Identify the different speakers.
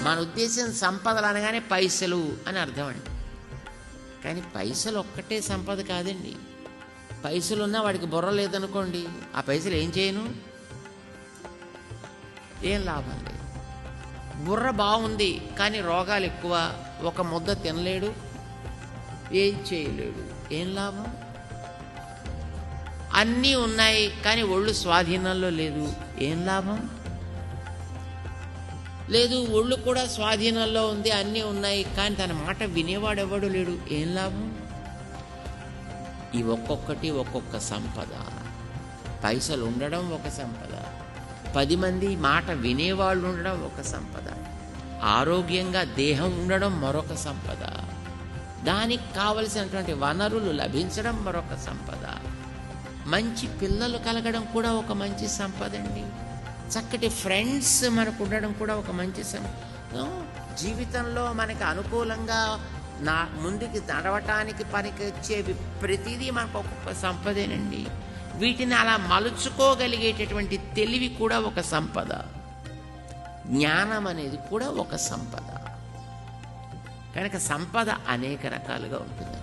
Speaker 1: మన ఉద్దేశం సంపదలు అనగానే పైసలు అని అర్థం అండి. కానీ పైసలు ఒక్కటే సంపద కాదండి. పైసలు ఉన్నా వాడికి బుర్ర లేదనుకోండి, ఆ పైసలు ఏం చేయను, ఏం లాభం లేదు. బుర్ర బాగుంది కానీ రోగాలు ఎక్కువ, ఒక ముద్ద తినలేడు, ఏం చేయలేడు, ఏం లాభం? అన్నీ ఉన్నాయి కానీ ఒళ్ళు స్వాధీనంలో లేదు, ఏం లాభం? లేదు, ఒళ్ళు కూడా స్వాధీనంలో ఉంది, అన్నీ ఉన్నాయి కానీ తన మాట వినేవాడు ఎవడు లేడు, ఏం లాభం? ఈ ఒక్కొక్కటి ఒక్కొక్క సంపద. పైసలు ఉండడం ఒక సంపద, 10 మంది మాట వినేవాళ్ళు ఉండడం ఒక సంపద, ఆరోగ్యంగా దేహం ఉండడం మరొక సంపద, దానికి కావలసినటువంటి వనరులు లభించడం మరొక సంపద, మంచి పిల్లలు కలగడం కూడా ఒక మంచి సంపద అండి, చక్కటి ఫ్రెండ్స్ మనకు ఉండడం కూడా ఒక మంచి సంపద. జీవితంలో మనకి అనుకూలంగా ముందుకి నడవటానికి పనికి వచ్చేవి ప్రతిదీ మనకు ఒక్కొక్క సంపదేనండి. వీటిని అలా మలుచుకోగలిగేటటువంటి తెలివి కూడా ఒక సంపద, జ్ఞానం అనేది కూడా ఒక సంపద. కనుక సంపద అనేక రకాలుగా ఉంటుంది.